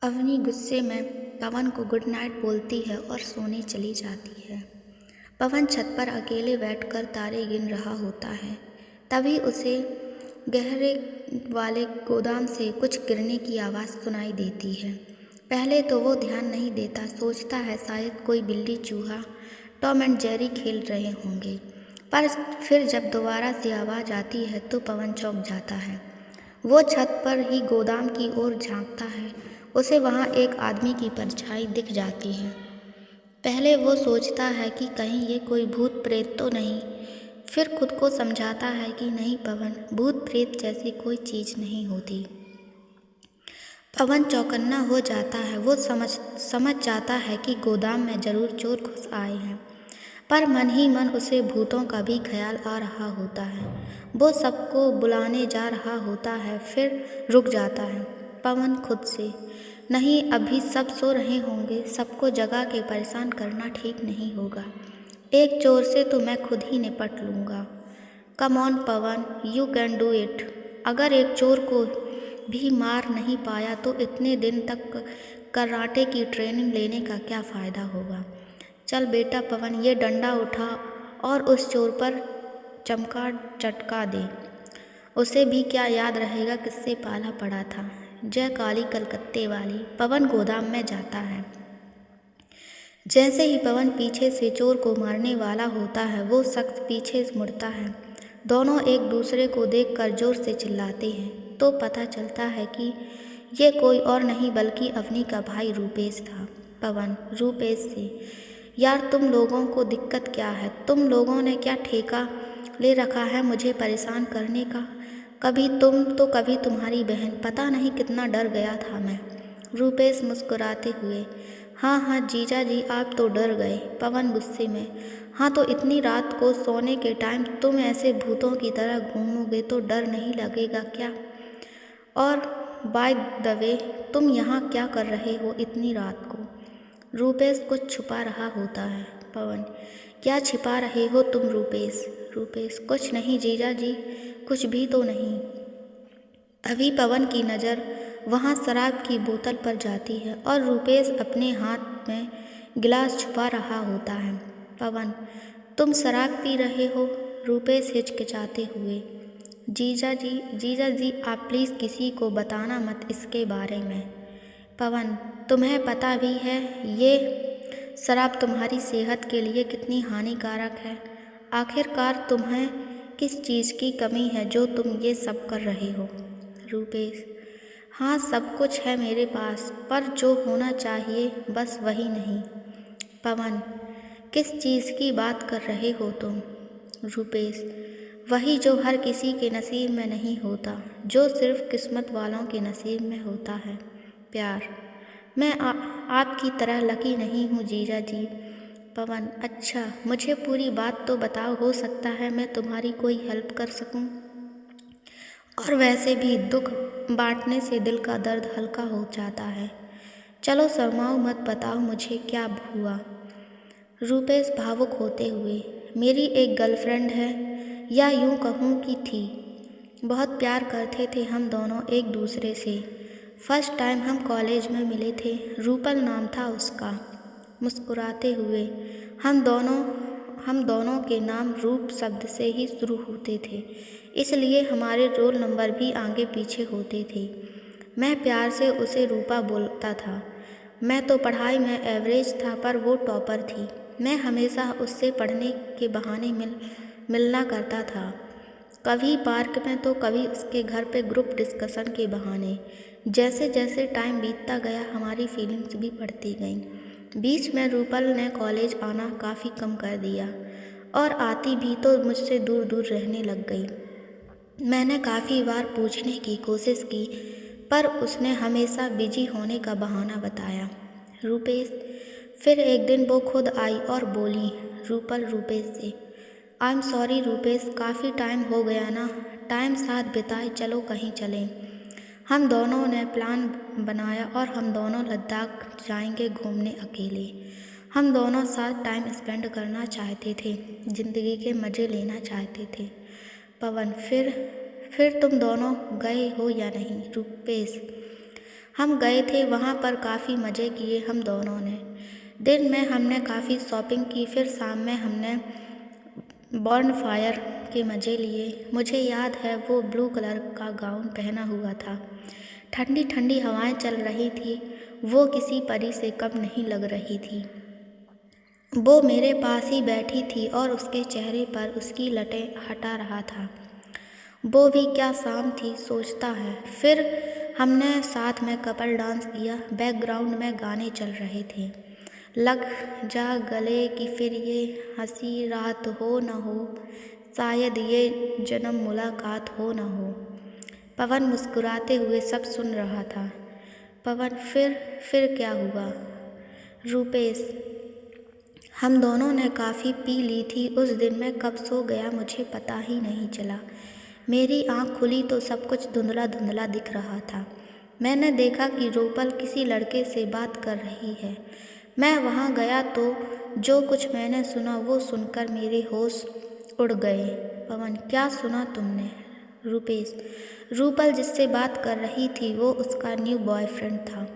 अवनी गुस्से में पवन को गुड नाइट बोलती है और सोने चली जाती है। पवन छत पर अकेले बैठकर तारे गिन रहा होता है। तभी उसे गहरे वाले गोदाम से कुछ गिरने की आवाज़ सुनाई देती है। पहले तो वो ध्यान नहीं देता, सोचता है शायद कोई बिल्ली चूहा टॉम एंड जेरी खेल रहे होंगे। पर फिर जब दोबारा से आवाज़ आती है तो पवन चौंक जाता है। वो छत पर ही गोदाम की ओर झांकता है। उसे वहाँ एक आदमी की परछाई दिख जाती है। पहले वो सोचता है कि कहीं ये कोई भूत प्रेत तो नहीं। फिर खुद को समझाता है कि नहीं पवन, भूत प्रेत जैसी कोई चीज़ नहीं होती। पवन चौकन्ना हो जाता है। वो समझ जाता है कि गोदाम में ज़रूर चोर घुस आए हैं, पर मन ही मन उसे भूतों का भी ख्याल आ रहा होता है। वो सबको बुलाने जा रहा होता है, फिर रुक जाता है। पवन खुद से, नहीं अभी सब सो रहे होंगे, सबको जगा के परेशान करना ठीक नहीं होगा। एक चोर से तो मैं खुद ही निपट लूँगा। Come on Pawan, you can do it. अगर एक चोर को भी मार नहीं पाया तो इतने दिन तक कराटे की ट्रेनिंग लेने का क्या फ़ायदा होगा। चल बेटा पवन, ये डंडा उठा और उस चोर पर चमका चटका दे। उसे भी क्या याद रहेगा किससे पाला पड़ा था। जय काली कलकत्ते वाली। पवन गोदाम में जाता है। जैसे ही पवन पीछे से चोर को मारने वाला होता है, वो शख्स पीछे मुड़ता है। दोनों एक दूसरे को देखकर जोर से चिल्लाते हैं तो पता चलता है कि ये कोई और नहीं बल्कि अवनी का भाई रूपेश था। पवन रूपेश से, यार तुम लोगों को दिक्कत क्या है? तुम लोगों ने क्या ठेका ले रखा है मुझे परेशान करने का? कभी तुम तो कभी तुम्हारी बहन, पता नहीं कितना डर गया था मैं। रूपेश मुस्कुराते हुए, हाँ हाँ जीजा जी आप तो डर गए। पवन गुस्से में, हाँ तो इतनी रात को सोने के टाइम तुम ऐसे भूतों की तरह घूमोगे तो डर नहीं लगेगा क्या? और बाय द वे, तुम यहाँ क्या कर रहे हो इतनी रात को? रूपेश कुछ छुपा रहा होता है। पवन, क्या छिपा रहे हो तुम रूपेश? रूपेश, कुछ नहीं जीजा जी, कुछ भी तो नहीं। तभी पवन की नज़र वहाँ शराब की बोतल पर जाती है और रूपेश अपने हाथ में गिलास छुपा रहा होता है। पवन, तुम शराब पी रहे हो? रूपेश हिचकिचाते हुए, जीजा जी आप प्लीज़ किसी को बताना मत इसके बारे में। पवन, तुम्हें पता भी है ये शराब तुम्हारी सेहत के लिए कितनी हानिकारक है? आखिरकार तुम्हें किस चीज़ की कमी है जो तुम ये सब कर रहे हो? रूपेश, हाँ सब कुछ है मेरे पास, पर जो होना चाहिए बस वही नहीं। पवन, किस चीज़ की बात कर रहे हो तुम? रूपेश, वही जो हर किसी के नसीब में नहीं होता, जो सिर्फ किस्मत वालों के नसीब में होता है। प्यार। मैं आपकी तरह लकी नहीं हूँ जीजा जी। पवन, अच्छा मुझे पूरी बात तो बताओ, हो सकता है मैं तुम्हारी कोई हेल्प कर सकूँ। और वैसे भी दुख बांटने से दिल का दर्द हल्का हो जाता है। चलो शर्माओ मत, बताओ मुझे क्या हुआ। रूपेश भावुक होते हुए, मेरी एक गर्लफ्रेंड है, या यूं कहूँ कि थी। बहुत प्यार करते थे हम दोनों एक दूसरे से। फर्स्ट टाइम हम कॉलेज में मिले थे, रूपल नाम था उसका। मुस्कुराते हुए, हम दोनों के नाम रूप शब्द से ही शुरू होते थे, इसलिए हमारे रोल नंबर भी आगे पीछे होते थे। मैं प्यार से उसे रूपा बोलता था। मैं तो पढ़ाई में एवरेज था, पर वो टॉपर थी। मैं हमेशा उससे पढ़ने के बहाने मिलना करता था, कभी पार्क में तो कभी उसके घर पे ग्रुप डिस्कशन के बहाने। जैसे जैसे टाइम बीतता गया हमारी फीलिंग्स भी बढ़ती गईं। बीच में रूपल ने कॉलेज आना काफ़ी कम कर दिया और आती भी तो मुझसे दूर दूर रहने लग गई। मैंने काफ़ी बार पूछने की कोशिश की, पर उसने हमेशा बिजी होने का बहाना बताया। रूपेश, फिर एक दिन वो खुद आई और बोली रूपल रूपेश से, आई एम सॉरी रूपेश, काफ़ी टाइम हो गया ना, टाइम साथ बिताए, चलो कहीं चलें। हम दोनों ने प्लान बनाया और हम दोनों लद्दाख जाएंगे घूमने अकेले। हम दोनों साथ टाइम स्पेंड करना चाहते थे, ज़िंदगी के मज़े लेना चाहते थे। पवन, फिर तुम दोनों गए हो या नहीं? रूपेश, हम गए थे, वहाँ पर काफ़ी मज़े किए हम दोनों ने। दिन में हमने काफ़ी शॉपिंग की, फिर शाम में हमने बॉनफायर के मज़े लिए। मुझे याद है वो ब्लू कलर का गाउन पहना हुआ था। ठंडी ठंडी हवाएं चल रही थी। वो किसी परी से कम नहीं लग रही थी। वो मेरे पास ही बैठी थी और उसके चेहरे पर उसकी लटें हटा रहा था। वो भी क्या शाम थी, सोचता है। फिर हमने साथ में कपल डांस किया। बैकग्राउंड में गाने चल रहे थे, लग जा गले की फिर ये हंसी रात हो न हो, शायद ये जन्म मुलाकात हो न हो। पवन मुस्कुराते हुए सब सुन रहा था। पवन, फिर क्या हुआ? रूपेश, हम दोनों ने काफ़ी पी ली थी उस दिन। मैं कब सो गया मुझे पता ही नहीं चला। मेरी आँख खुली तो सब कुछ धुंधला धुंधला दिख रहा था। मैंने देखा कि रूपल किसी लड़के से बात कर रही है। मैं वहाँ गया तो जो कुछ मैंने सुना वो सुनकर मेरे होश उड़ गए। पवन, क्या सुना तुमने? रूपेश, रूपल जिससे बात कर रही थी वो उसका न्यू बॉयफ्रेंड था।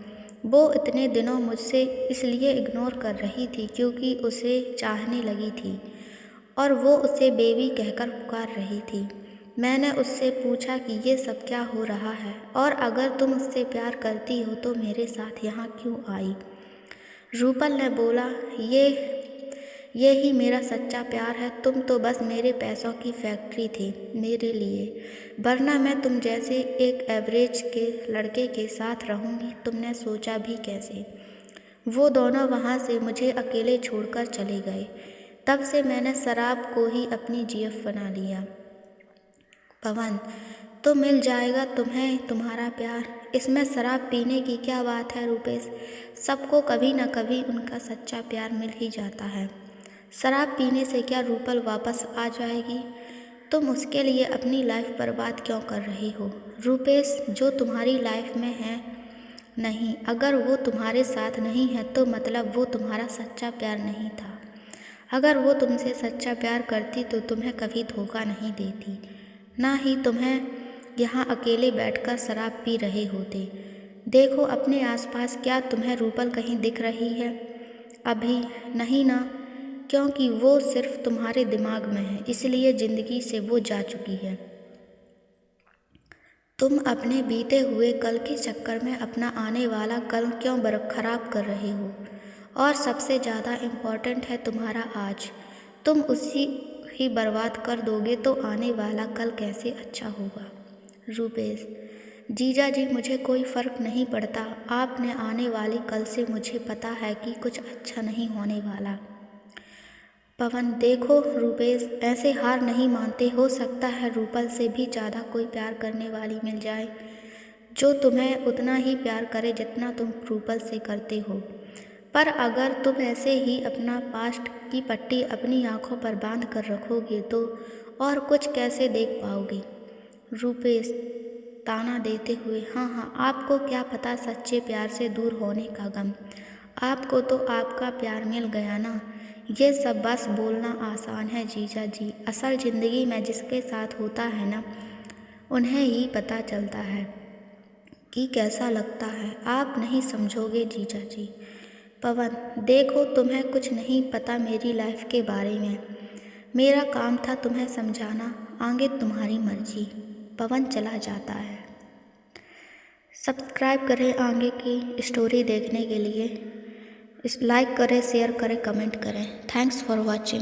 वो इतने दिनों मुझसे इसलिए इग्नोर कर रही थी क्योंकि उसे चाहने लगी थी और वो उसे बेबी कहकर पुकार रही थी। मैंने उससे पूछा कि ये सब क्या हो रहा है और अगर तुम उससे प्यार करती हो तो मेरे साथ यहाँ क्यों आई? रूपल ने बोला, ये ही मेरा सच्चा प्यार है। तुम तो बस मेरे पैसों की फैक्ट्री थी मेरे लिए, वरना मैं तुम जैसे एक एवरेज के लड़के के साथ रहूँगी तुमने सोचा भी कैसे? वो दोनों वहाँ से मुझे अकेले छोड़कर चले गए। तब से मैंने शराब को ही अपनी जीएफ बना लिया। पवन, तो मिल जाएगा तुम्हें तुम्हारा प्यार, इसमें शराब पीने की क्या बात है? रूपेश, सबको कभी न कभी उनका सच्चा प्यार मिल ही जाता है। शराब पीने से क्या रूपल वापस आ जाएगी? तुम उसके लिए अपनी लाइफ बर्बाद क्यों कर रही हो? रूपेश, जो तुम्हारी लाइफ में है नहीं, अगर वो तुम्हारे साथ नहीं है तो मतलब वो तुम्हारा सच्चा प्यार नहीं था। अगर वो तुमसे सच्चा प्यार करती तो तुम्हें कभी धोखा नहीं देती, ना ही तुम्हें यहाँ अकेले बैठकर शराब पी रहे होते। देखो अपने आसपास, क्या तुम्हें रूपल कहीं दिख रही है? अभी नहीं ना, क्योंकि वो सिर्फ तुम्हारे दिमाग में है, इसलिए ज़िंदगी से वो जा चुकी है। तुम अपने बीते हुए कल के चक्कर में अपना आने वाला कल क्यों खराब कर रहे हो? और सबसे ज़्यादा इम्पॉर्टेंट है तुम्हारा आज। तुम उसी ही बर्बाद कर दोगे तो आने वाला कल कैसे अच्छा होगा? रूपेश, जीजा जी, मुझे कोई फ़र्क नहीं पड़ता। आपने आने वाले कल से मुझे पता है कि कुछ अच्छा नहीं होने वाला। पवन, देखो रूपेश, ऐसे हार नहीं मानते। हो सकता है रूपल से भी ज़्यादा कोई प्यार करने वाली मिल जाए जो तुम्हें उतना ही प्यार करे जितना तुम रूपल से करते हो। पर अगर तुम ऐसे ही अपना पास्ट की पट्टी अपनी आंखों पर बांध कर रखोगे तो और कुछ कैसे देख पाओगे? रूपेश ताना देते हुए, हाँ, आपको क्या पता सच्चे प्यार से दूर होने का गम। आपको तो आपका प्यार मिल गया ना। ये सब बस बोलना आसान है जीजा जी, असल ज़िंदगी में जिसके साथ होता है ना उन्हें ही पता चलता है कि कैसा लगता है। आप नहीं समझोगे जीजा जी। पवन, देखो तुम्हें कुछ नहीं पता मेरी लाइफ के बारे में। मेरा काम था तुम्हें समझाना, आगे तुम्हारी मर्जी। पवन चला जाता है। सब्सक्राइब करें आगे की स्टोरी देखने के लिए। लाइक करें, शेयर करें, कमेंट करें। Thanks for watching.